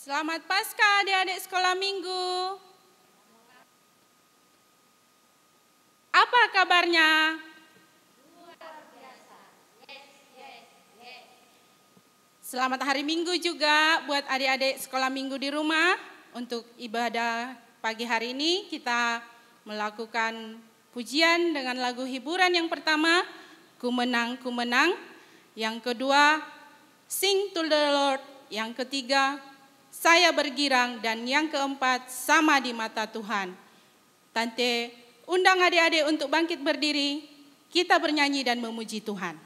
Selamat Paskah adik-adik sekolah minggu. Apa kabarnya? Luar biasa. Yes. Selamat hari Minggu juga buat adik-adik sekolah minggu di rumah. Untuk ibadah pagi hari ini kita melakukan pujian dengan lagu hiburan yang pertama, Ku Menang, Ku Menang. Yang kedua, Sing to the Lord. Yang ketiga, Saya Bergirang. Dan yang keempat, Sama di Mata Tuhan. Tante undang adik-adik untuk bangkit berdiri, kita bernyanyi dan memuji Tuhan.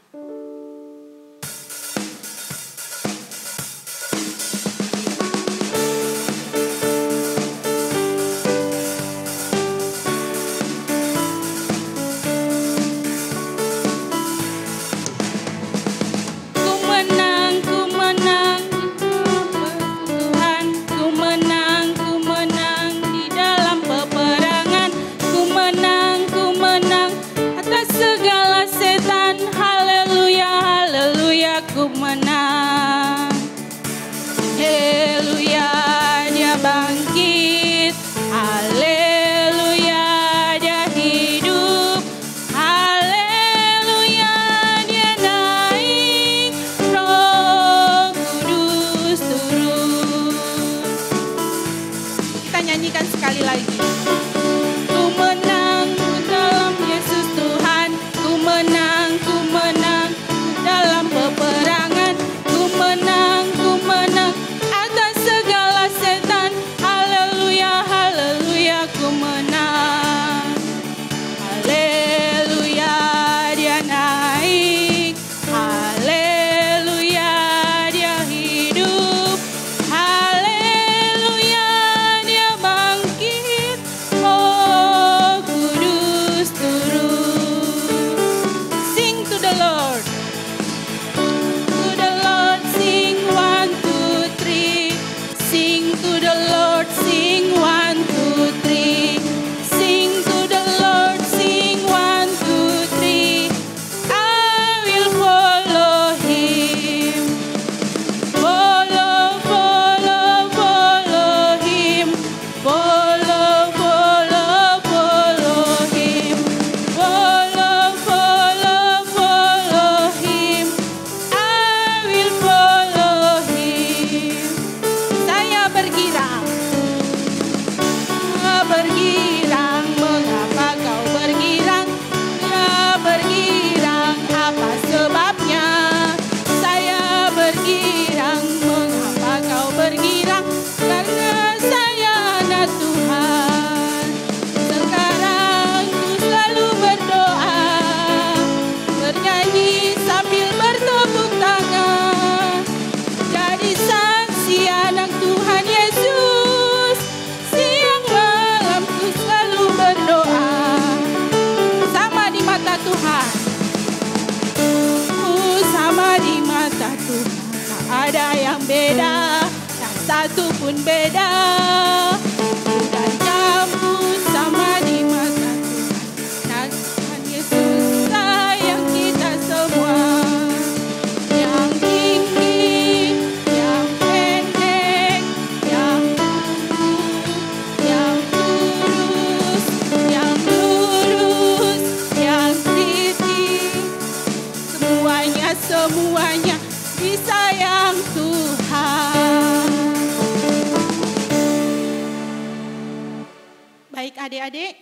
Adik-adik,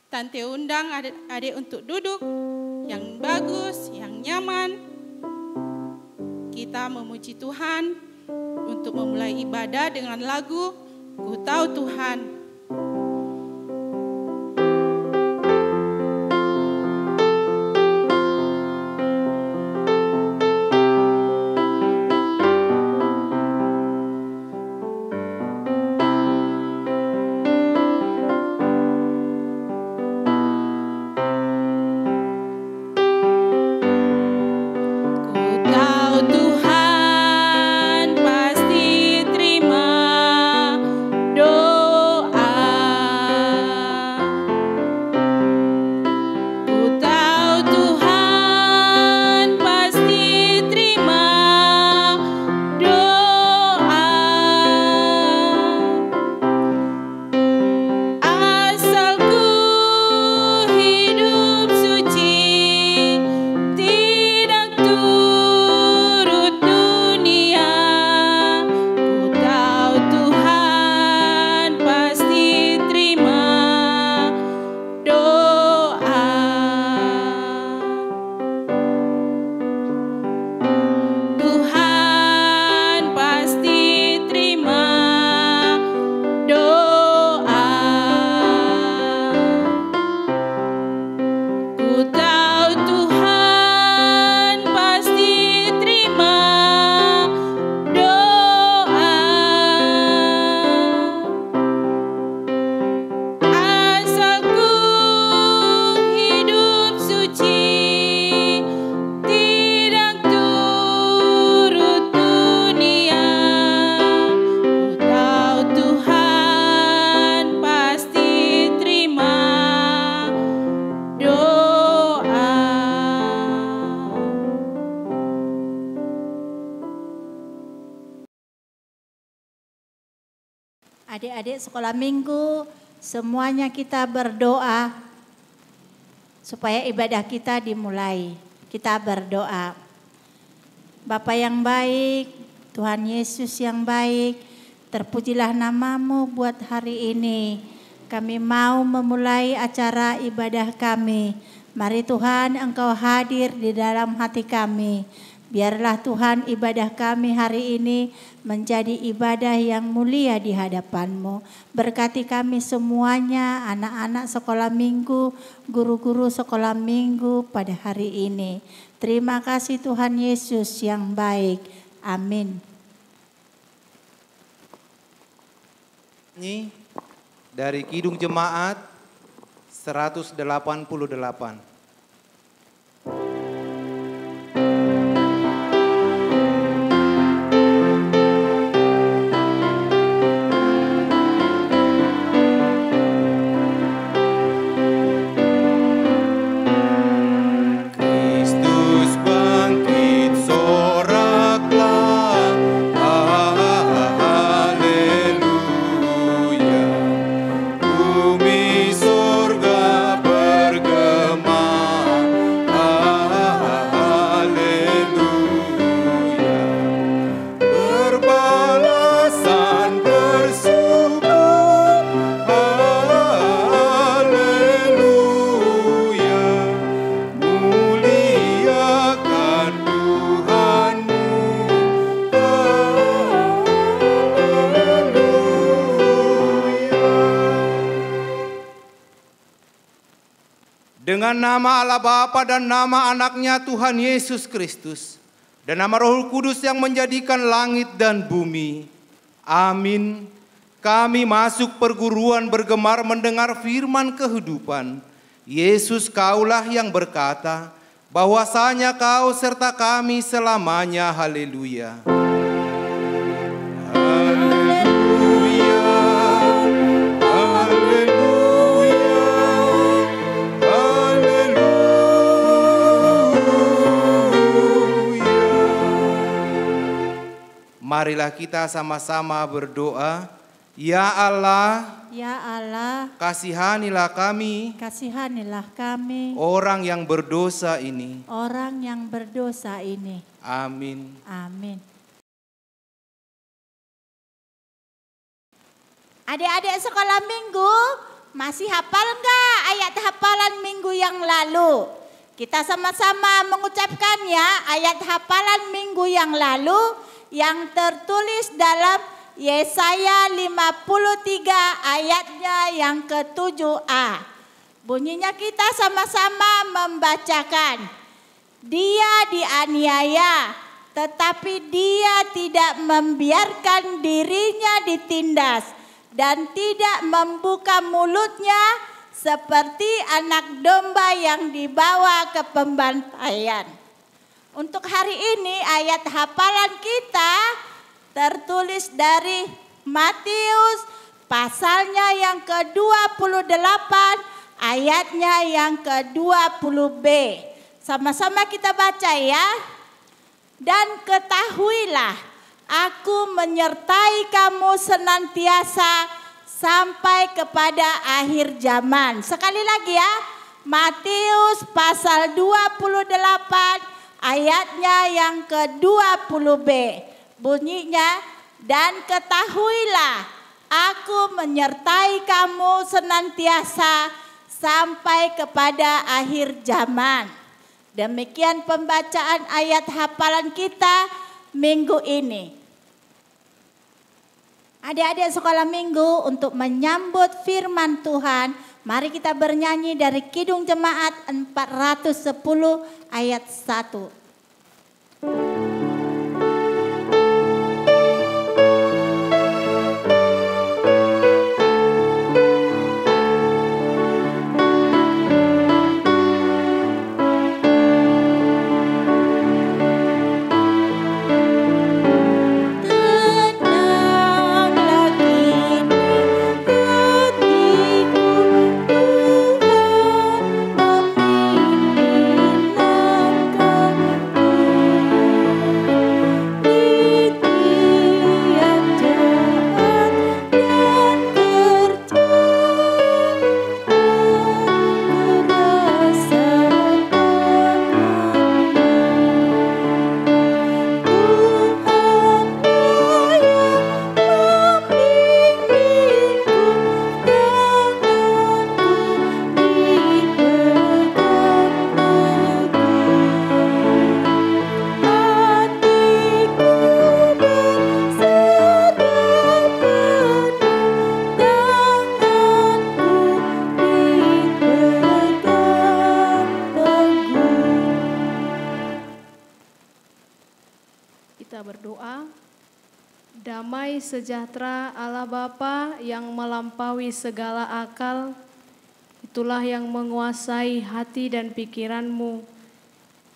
Tante undang adik-adik untuk duduk yang bagus, yang nyaman. Kita memuji Tuhan untuk memulai ibadah dengan lagu Ku Tahu Tuhan. Tuhan pasti terima doa. Adik-adik sekolah minggu, semuanya kita berdoa supaya ibadah kita dimulai. Kita berdoa. Bapa yang baik, Tuhan Yesus yang baik, terpujilah namamu buat hari ini. Kami mau memulai acara ibadah kami. Mari Tuhan, Engkau hadir di dalam hati kami. Biarlah Tuhan ibadah kami hari ini menjadi ibadah yang mulia di hadapan-Mu. Berkati kami semuanya, anak-anak sekolah minggu, guru-guru sekolah minggu pada hari ini. Terima kasih Tuhan Yesus yang baik. Amin. Ini dari Kidung Jemaat 188. Dengan nama Allah Bapa dan nama anaknya Tuhan Yesus Kristus dan nama Roh Kudus yang menjadikan langit dan bumi. Amin. Kami masuk perguruan bergemar mendengar firman kehidupan. Yesus kaulah yang berkata, bahwasanya kau serta kami selamanya. Haleluya. Marilah kita sama-sama berdoa. Ya Allah, Ya Allah, kasihanilah kami, kasihanilah kami, orang yang berdosa ini. orang yang berdosa ini. Amin. Amin. Adik-adik sekolah minggu, masih hafal enggak ayat hafalan minggu yang lalu? Kita sama-sama mengucapkan ya ayat hafalan minggu yang lalu yang tertulis dalam Yesaya 53 ayatnya yang ke-7a. Bunyinya kita sama-sama membacakan. Dia dianiaya, tetapi dia tidak membiarkan dirinya ditindas dan tidak membuka mulutnya seperti anak domba yang dibawa ke pembantaian. Untuk hari ini ayat hafalan kita tertulis dari Matius pasalnya yang ke-28 ayatnya yang ke-20b. Sama-sama kita baca ya. Dan ketahuilah, aku menyertai kamu senantiasa sampai kepada akhir zaman. Sekali lagi ya, Matius pasal 28 ayatnya yang ke-20b. Bunyinya, dan ketahuilah, aku menyertai kamu senantiasa sampai kepada akhir zaman. Demikian pembacaan ayat hafalan kita minggu ini. Adik-adik sekolah minggu, untuk menyambut firman Tuhan, mari kita bernyanyi dari Kidung Jemaat 410 ayat 1. kita berdoa. Damai sejahtera Allah Bapa yang melampaui segala akal, itulah yang menguasai hati dan pikiranmu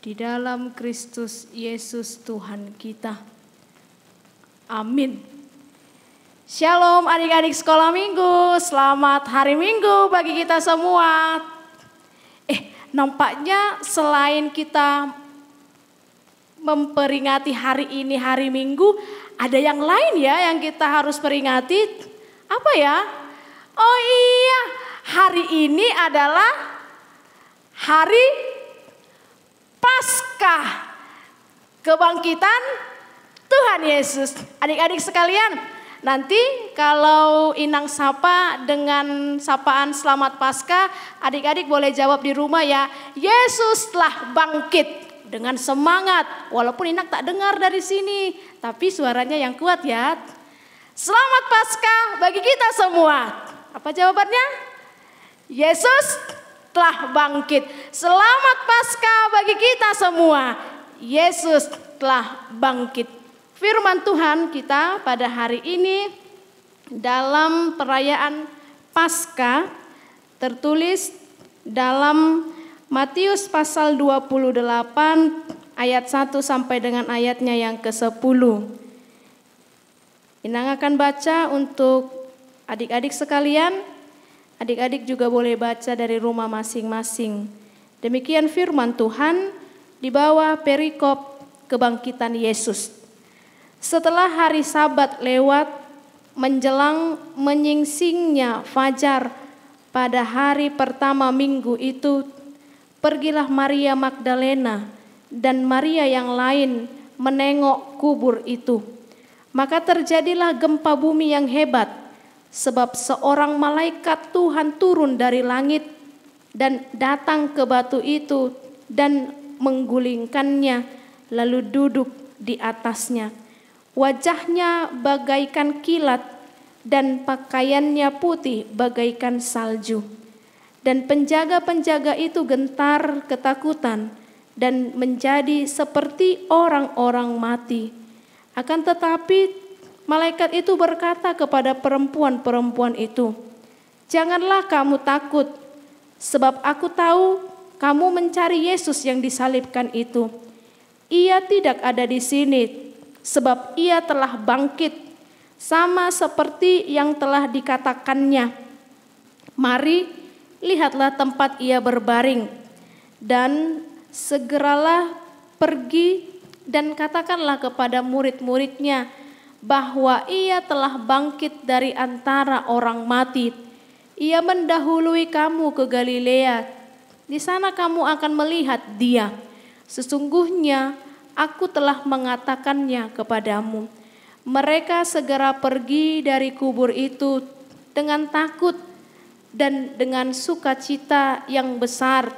di dalam Kristus Yesus Tuhan kita. Amin. Shalom adik-adik sekolah minggu, selamat hari Minggu bagi kita semua. Nampaknya selain kita memperingati hari ini hari Minggu, ada yang lain ya yang kita harus peringati. Apa ya? Oh iya, hari ini adalah hari Paskah, kebangkitan Tuhan Yesus. Adik-adik sekalian, nanti kalau Inang sapa dengan sapaan selamat Paskah, adik-adik boleh jawab di rumah ya, Yesus telah bangkit. Dengan semangat, walaupun Inang tak dengar dari sini, tapi suaranya yang kuat ya. Selamat Paskah bagi kita semua. Apa jawabannya? Yesus telah bangkit. Selamat Paskah bagi kita semua. Yesus telah bangkit. Firman Tuhan kita pada hari ini dalam perayaan Paskah tertulis dalam Matius pasal 28 ayat 1 sampai dengan ayatnya yang ke-10. Inang akan baca untuk adik-adik sekalian. Adik-adik juga boleh baca dari rumah masing-masing. Demikian firman Tuhan di bawah perikop kebangkitan Yesus. Setelah hari Sabat lewat, menjelang menyingsingnya fajar pada hari pertama minggu itu, pergilah Maria Magdalena dan Maria yang lain menengok kubur itu. Maka terjadilah gempa bumi yang hebat, sebab seorang malaikat Tuhan turun dari langit dan datang ke batu itu dan menggulingkannya, lalu duduk di atasnya. Wajahnya bagaikan kilat dan pakaiannya putih bagaikan salju. Dan penjaga-penjaga itu gentar ketakutan dan menjadi seperti orang-orang mati. Akan tetapi malaikat itu berkata kepada perempuan-perempuan itu, "Janganlah kamu takut, sebab aku tahu kamu mencari Yesus yang disalibkan itu. Ia tidak ada di sini, sebab ia telah bangkit, sama seperti yang telah dikatakannya. Mari, lihatlah tempat ia berbaring, dan segeralah pergi dan katakanlah kepada murid-muridnya bahwa ia telah bangkit dari antara orang mati. Ia mendahului kamu ke Galilea. Di sana kamu akan melihat dia. Sesungguhnya aku telah mengatakannya kepadamu." Mereka segera pergi dari kubur itu dengan takut dan dengan sukacita yang besar,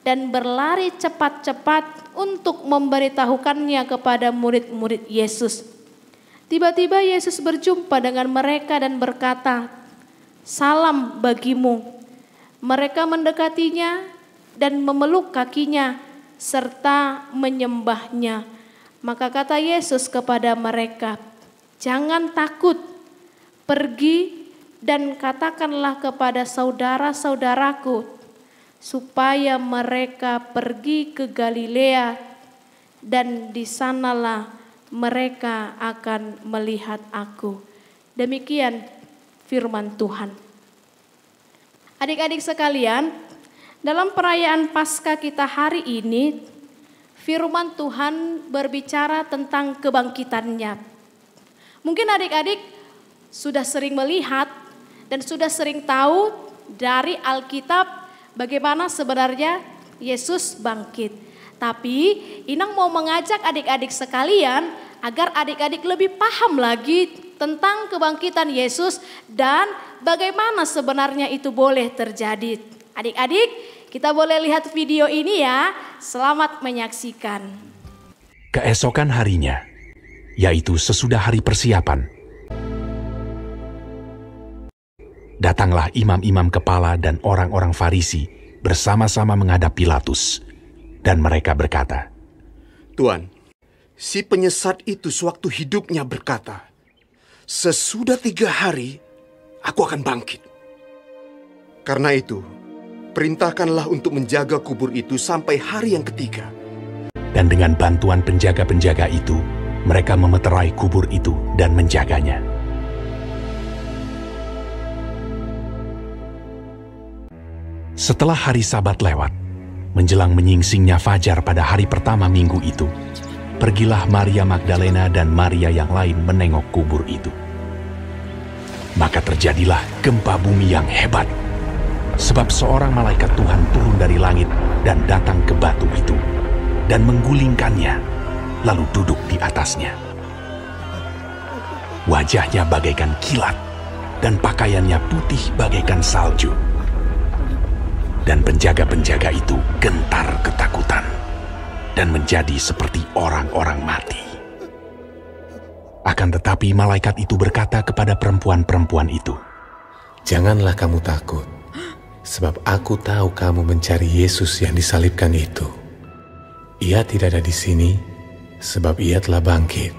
dan berlari cepat-cepat untuk memberitahukannya kepada murid-murid Yesus. Tiba-tiba Yesus berjumpa dengan mereka dan berkata, "Salam bagimu." Mereka mendekatinya dan memeluk kakinya serta menyembahnya. Maka kata Yesus kepada mereka, "Jangan takut, pergi dan katakanlah kepada saudara-saudaraku supaya mereka pergi ke Galilea, dan di sanalah mereka akan melihat aku." Demikian firman Tuhan. Adik-adik sekalian, dalam perayaan Paskah kita hari ini, firman Tuhan berbicara tentang kebangkitannya. Mungkin adik-adik sudah sering melihat dan sudah sering tahu dari Alkitab bagaimana sebenarnya Yesus bangkit. Tapi Inang mau mengajak adik-adik sekalian agar adik-adik lebih paham lagi tentang kebangkitan Yesus dan bagaimana sebenarnya itu boleh terjadi. Adik-adik, kita boleh lihat video ini ya. Selamat menyaksikan. Keesokan harinya, yaitu sesudah hari persiapan, datanglah imam-imam kepala dan orang-orang Farisi bersama-sama menghadap Pilatus, dan mereka berkata, "Tuan, si penyesat itu sewaktu hidupnya berkata, "Sesudah 3 hari, aku akan bangkit." Karena itu, perintahkanlah untuk menjaga kubur itu sampai hari yang ketiga. Dan dengan bantuan penjaga-penjaga itu, mereka memeterai kubur itu dan menjaganya. Setelah hari Sabat lewat, menjelang menyingsingnya fajar pada hari pertama minggu itu, pergilah Maria Magdalena dan Maria yang lain menengok kubur itu. Maka terjadilah gempa bumi yang hebat, sebab seorang malaikat Tuhan turun dari langit dan datang ke batu itu, dan menggulingkannya, lalu duduk di atasnya. Wajahnya bagaikan kilat, dan pakaiannya putih bagaikan salju. Dan penjaga-penjaga itu gentar ketakutan, dan menjadi seperti orang-orang mati. Akan tetapi malaikat itu berkata kepada perempuan-perempuan itu, "Janganlah kamu takut, sebab aku tahu kamu mencari Yesus yang disalibkan itu. Ia tidak ada di sini, sebab ia telah bangkit,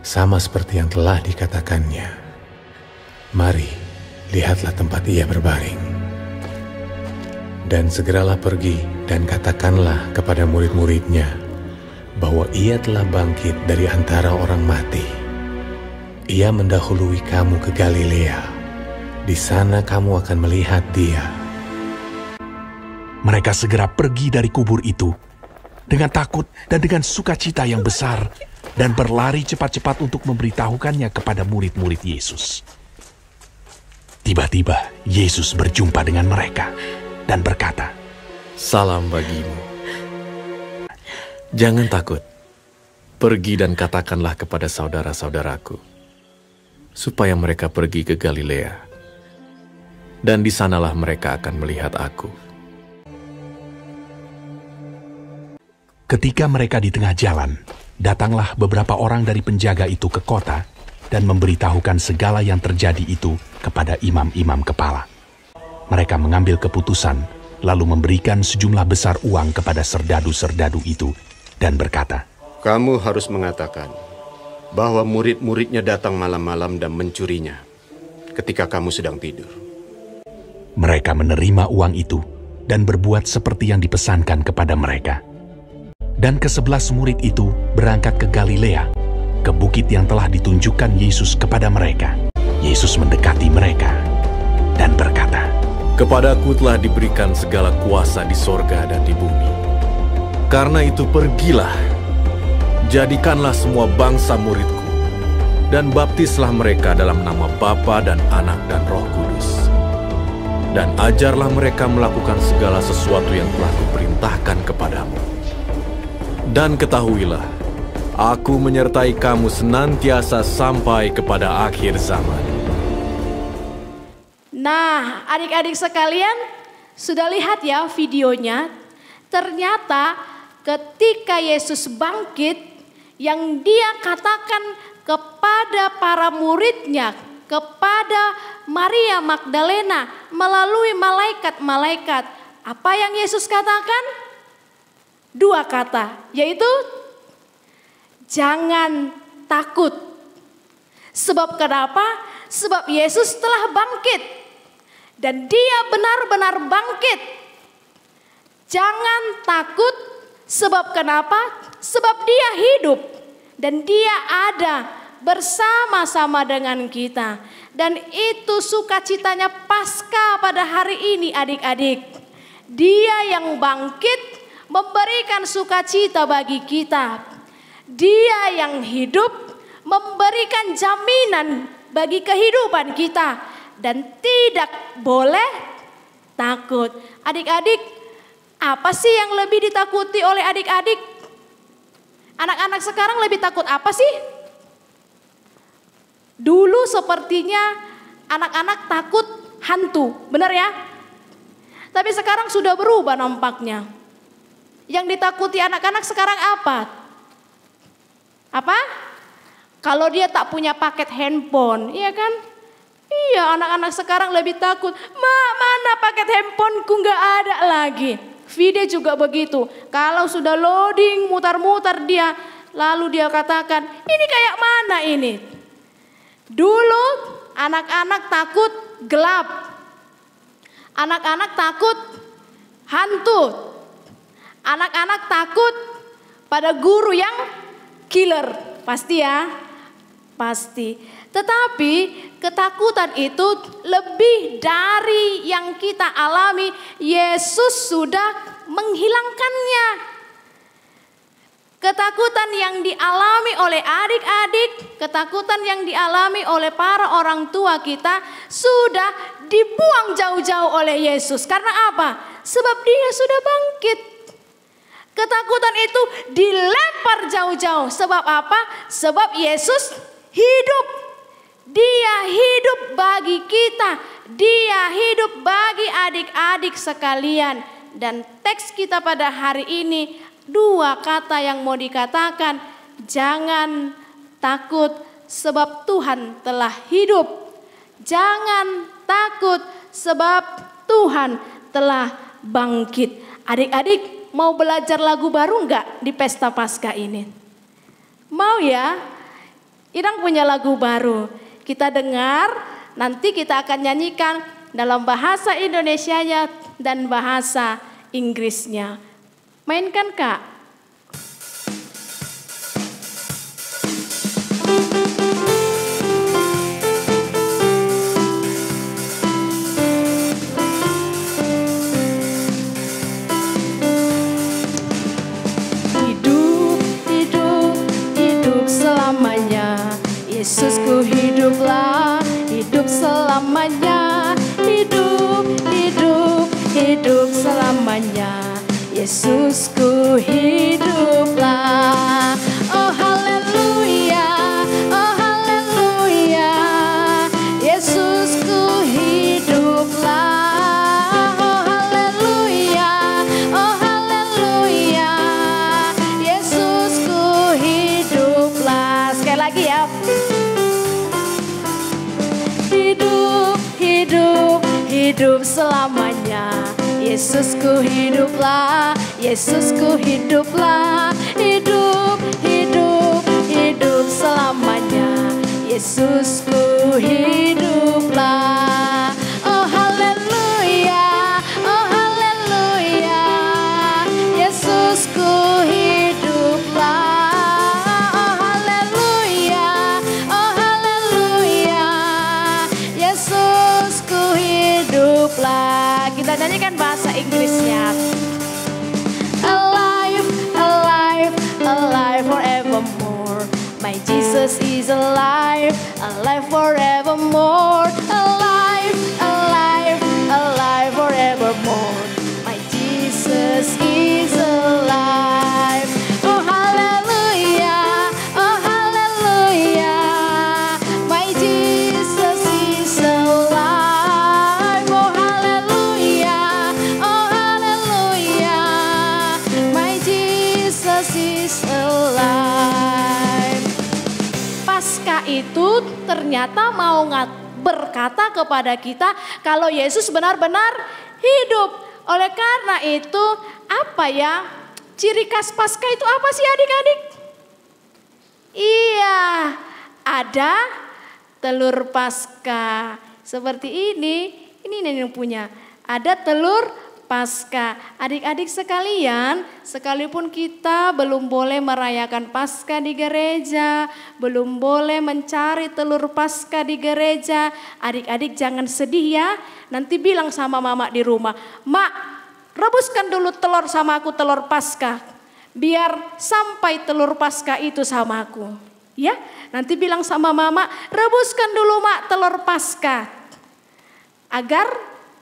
sama seperti yang telah dikatakannya. Mari, lihatlah tempat ia berbaring. Dan segeralah pergi dan katakanlah kepada murid-muridnya bahwa ia telah bangkit dari antara orang mati. Ia mendahului kamu ke Galilea. Di sana kamu akan melihat dia." Mereka segera pergi dari kubur itu dengan takut dan dengan sukacita yang besar, dan berlari cepat-cepat untuk memberitahukannya kepada murid-murid Yesus. Tiba-tiba Yesus berjumpa dengan mereka dan berkata, "Salam bagimu. Jangan takut. Pergi dan katakanlah kepada saudara-saudaraku, supaya mereka pergi ke Galilea, dan di sanalah mereka akan melihat aku." Ketika mereka di tengah jalan, datanglah beberapa orang dari penjaga itu ke kota dan memberitahukan segala yang terjadi itu kepada imam-imam kepala. Mereka mengambil keputusan, lalu memberikan sejumlah besar uang kepada serdadu-serdadu itu dan berkata, Kamu harus mengatakan bahwa murid-muridnya datang malam-malam dan mencurinya ketika kamu sedang tidur. Mereka menerima uang itu dan berbuat seperti yang dipesankan kepada mereka. Dan ke-11 murid itu berangkat ke Galilea, ke bukit yang telah ditunjukkan Yesus kepada mereka. Yesus mendekati mereka dan berkata, "Kepadaku telah diberikan segala kuasa di sorga dan di bumi. Karena itu pergilah, jadikanlah semua bangsa muridku, dan baptislah mereka dalam nama Bapa dan Anak dan Roh Kudus. Dan ajarlah mereka melakukan segala sesuatu yang telah kuperintahkan kepadamu. Dan ketahuilah, aku menyertai kamu senantiasa sampai kepada akhir zaman." Nah, adik-adik sekalian, sudah lihat ya videonya? Ternyata ketika Yesus bangkit, yang dia katakan kepada para muridnya, kepada Maria Magdalena melalui malaikat-malaikat, apa yang Yesus katakan? 2 kata, yaitu jangan takut. Sebab kenapa? Sebab Yesus telah bangkit dan dia benar-benar bangkit. Jangan takut, sebab kenapa? Sebab dia hidup dan dia ada bersama-sama dengan kita. Dan itu sukacitanya Paskah pada hari ini, adik-adik. Dia yang bangkit memberikan sukacita bagi kita. Dia yang hidup memberikan jaminan bagi kehidupan kita. Dan tidak boleh takut. Adik-adik, apa sih yang lebih ditakuti oleh adik-adik? Anak-anak sekarang lebih takut apa sih? Dulu sepertinya anak-anak takut hantu, benar ya? Tapi sekarang sudah berubah nampaknya. Yang ditakuti anak-anak sekarang apa? Apa? Kalau dia tak punya paket handphone, iya kan? Iya, anak-anak sekarang lebih takut. Mana paket handphoneku nggak ada lagi. Video juga begitu. Kalau sudah loading, mutar-mutar dia Lalu dia katakan, ini kayak mana ini? Dulu anak-anak takut gelap. Anak-anak takut hantu. Anak-anak takut pada guru yang killer. Pasti ya, pasti. Tetapi ketakutan itu lebih dari yang kita alami. Yesus sudah menghilangkannya. Ketakutan yang dialami oleh adik-adik, ketakutan yang dialami oleh para orang tua kita sudah dibuang jauh-jauh oleh Yesus. Karena apa? Sebab dia sudah bangkit. Ketakutan itu dilempar jauh-jauh. Sebab apa? Sebab Yesus hidup. Dia hidup bagi kita. Dia hidup bagi adik-adik sekalian. Dan teks kita pada hari ini, dua kata yang mau dikatakan, jangan takut sebab Tuhan telah hidup. Jangan takut sebab Tuhan telah bangkit. Adik-adik mau belajar lagu baru enggak di Pesta Paskah ini? Mau ya? Idang punya lagu baru. Kita dengar, nanti kita akan nyanyikan dalam bahasa Indonesianya dan bahasa Inggrisnya. Mainkan Kak. Hidup, hidup, hidup selamanya. Yesusku hiduplah, hidup selamanya. Hidup, hidup, hidup selamanya. Yesusku hiduplah. Oh haleluya, oh haleluya. Yesusku hiduplah. Oh haleluya, oh haleluya. Yesusku hiduplah. Sekali lagi ya. Hidup, hidup, hidup selamanya. Yesusku hiduplah, Yesusku hiduplah. Hidup, hidup, hidup selamanya. Yesusku hiduplah. Oh haleluya, oh haleluya. Yesusku hiduplah. Oh haleluya, oh haleluya. Yesusku hiduplah. Kita nyanyikan bahasa Inggrisnya. Alive, alive, alive forevermore. My Jesus is alive, alive forevermore. Alive, alive, alive forevermore. My Jesus is alive. Oh hallelujah, oh hallelujah. My Jesus is alive. Oh hallelujah, oh hallelujah. My Jesus is alive. Paskah itu ternyata mau berkata kepada kita kalau Yesus benar-benar hidup. Oleh karena itu, apa ya? Ciri khas Paskah itu apa sih adik-adik? Iya, ada telur Paskah. Seperti ini yang punya. Ada telur Paskah. Adik-adik sekalian, sekalipun kita belum boleh merayakan Paskah di gereja, belum boleh mencari telur Paskah di gereja, adik-adik jangan sedih ya. Nanti bilang sama mama di rumah, "Mak, rebuskan dulu telur sama aku, telur Paskah. Biar sampai telur Paskah itu sama aku." Ya, nanti bilang sama mama, "Rebuskan dulu Mak telur Paskah." Agar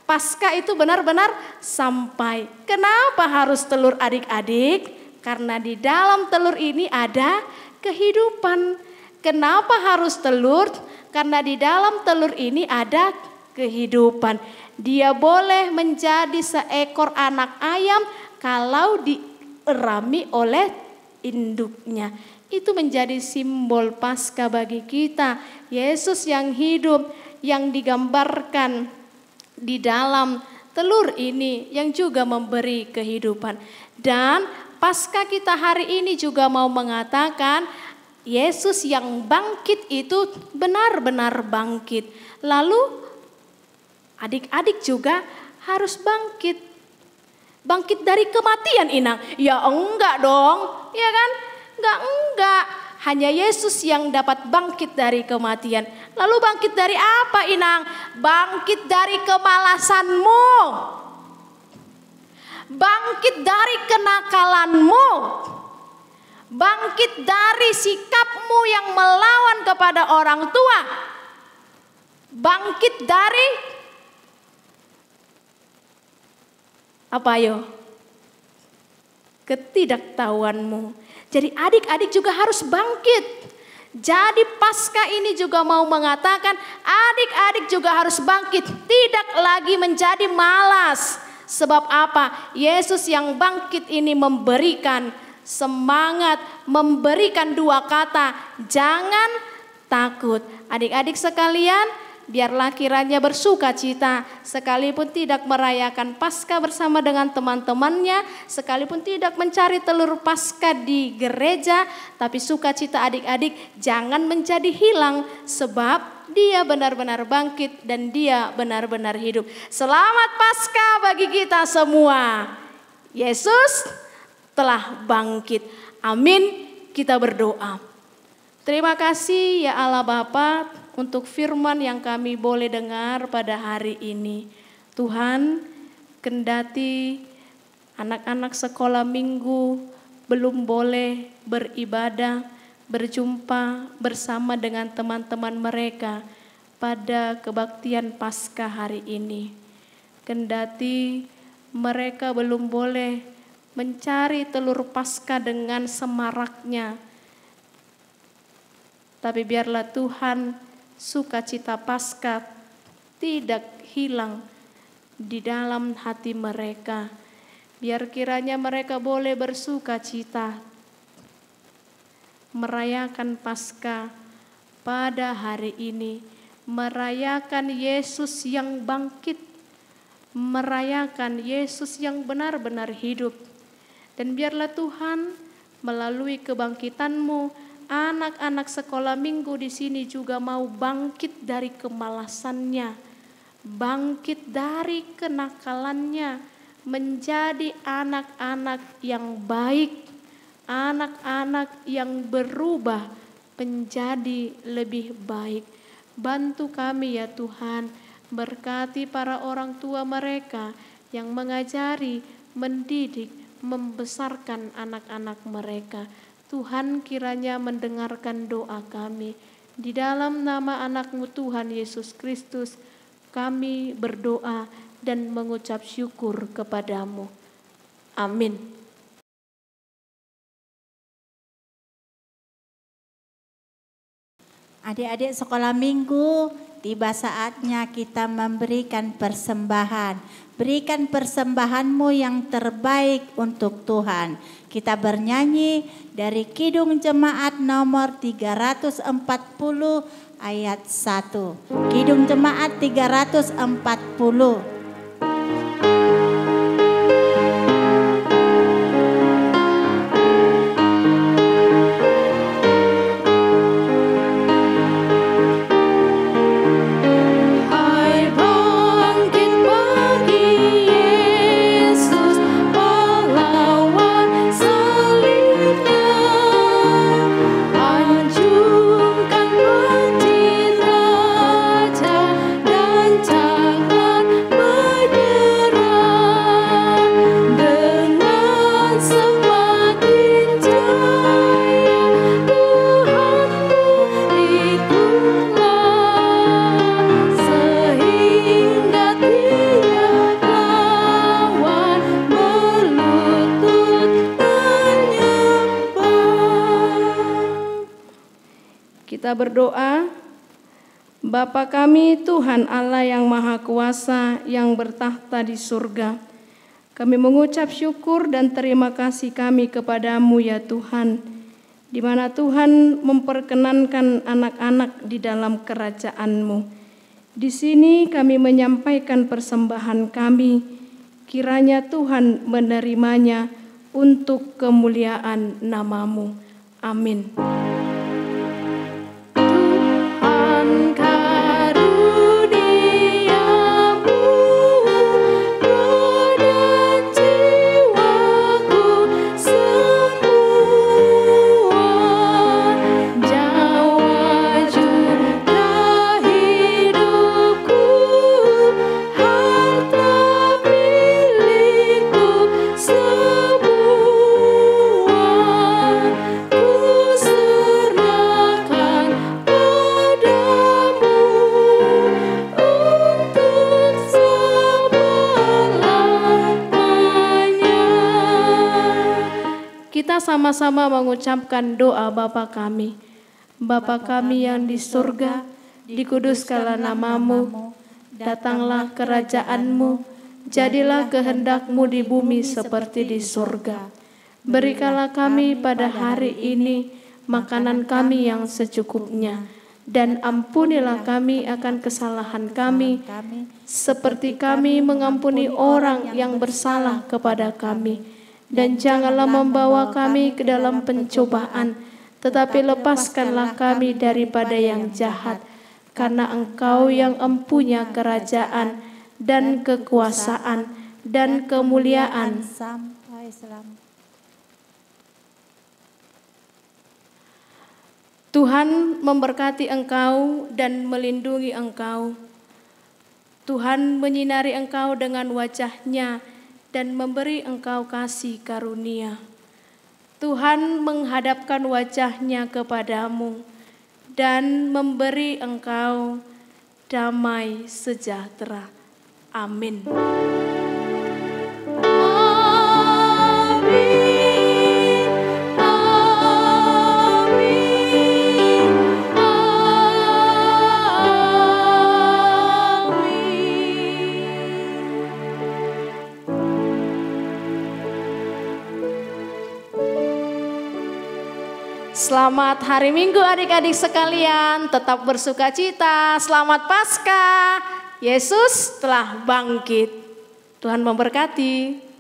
Paskah itu benar-benar sampai. Kenapa harus telur adik-adik? Karena di dalam telur ini ada kehidupan. Kenapa harus telur? Karena di dalam telur ini ada kehidupan. Dia boleh menjadi seekor anak ayam kalau dierami oleh induknya. Itu menjadi simbol Paskah bagi kita. Yesus yang hidup, yang digambarkan di dalam telur ini yang juga memberi kehidupan. Dan Paskah kita hari ini juga mau mengatakan Yesus yang bangkit itu benar-benar bangkit. Lalu adik-adik juga harus bangkit. Bangkit dari kematian, Inang. Ya enggak dong, ya kan? Enggak. Hanya Yesus yang dapat bangkit dari kematian. Lalu bangkit dari apa, Inang? Bangkit dari kemalasanmu. Bangkit dari kenakalanmu. Bangkit dari sikapmu yang melawan kepada orang tua. Bangkit dari apa yo? Ketidaktahuanmu. Jadi adik-adik juga harus bangkit. Jadi Paskah ini juga mau mengatakan adik-adik juga harus bangkit. Tidak lagi menjadi malas. Sebab apa? Yesus yang bangkit ini memberikan semangat, memberikan dua kata, jangan takut. Adik-adik sekalian, biarlah kiranya bersuka cita, sekalipun tidak merayakan Paskah bersama dengan teman-temannya, sekalipun tidak mencari telur Paskah di gereja, tapi sukacita adik-adik jangan menjadi hilang, sebab dia benar-benar bangkit dan dia benar-benar hidup. Selamat Paskah bagi kita semua. Yesus telah bangkit. Amin. Kita berdoa. Terima kasih ya Allah Bapa untuk firman yang kami boleh dengar pada hari ini. Tuhan, kendati anak-anak sekolah minggu belum boleh beribadah, berjumpa bersama dengan teman-teman mereka pada kebaktian Paskah hari ini. Kendati mereka belum boleh mencari telur Paskah dengan semaraknya, tapi biarlah Tuhan sukacita Paskah tidak hilang di dalam hati mereka. Biar kiranya mereka boleh bersukacita merayakan Paskah pada hari ini, merayakan Yesus yang bangkit, merayakan Yesus yang benar-benar hidup. Dan biarlah Tuhan melalui kebangkitan-Mu, anak-anak sekolah minggu di sini juga mau bangkit dari kemalasannya, bangkit dari kenakalannya, menjadi anak-anak yang baik, anak-anak yang berubah menjadi lebih baik. Bantu kami ya Tuhan, berkati para orang tua mereka yang mengajari, mendidik, membesarkan anak-anak mereka. Tuhan kiranya mendengarkan doa kami. Di dalam nama anak-Mu Tuhan Yesus Kristus, kami berdoa dan mengucap syukur kepadamu. Amin. Adik-adik sekolah minggu, tiba saatnya kita memberikan persembahan. Berikan persembahanmu yang terbaik untuk Tuhan. Kita bernyanyi dari Kidung Jemaat nomor 340 ayat 1. Kidung Jemaat 340. Kita berdoa. Bapa kami Tuhan Allah yang Maha Kuasa yang bertahta di surga, kami mengucap syukur dan terima kasih kami kepadamu ya Tuhan, di mana Tuhan memperkenankan anak-anak di dalam kerajaan-Mu. Di sini kami menyampaikan persembahan kami, kiranya Tuhan menerimanya untuk kemuliaan nama-Mu. Amin. Tuhan karuniamu, roh dan jiwaku semua, Jawa juga hidupku, harta milikku semua, ku serahkan padamu untuk selama-lamanya. Kita sama-sama mengucapkan doa Bapa kami. Bapa kami yang di surga, dikuduskanlah nama-Mu, datanglah kerajaan-Mu, jadilah kehendak-Mu di bumi seperti di surga. Berikanlah kami pada hari ini makanan kami yang secukupnya, dan ampunilah kami akan kesalahan kami, seperti kami mengampuni orang yang bersalah kepada kami. Dan janganlah membawa kami ke dalam pencobaan, tetapi lepaskanlah kami daripada yang jahat, karena Engkau yang empunya kerajaan dan kekuasaan dan kemuliaan sampai selamanya. Tuhan memberkati engkau dan melindungi engkau. Tuhan menyinari engkau dengan wajah-Nya dan memberi engkau kasih karunia. Tuhan menghadapkan wajah-Nya kepadamu dan memberi engkau damai sejahtera. Amin. Selamat hari Minggu adik-adik sekalian, tetap bersukacita, selamat Paskah, Yesus telah bangkit. Tuhan memberkati.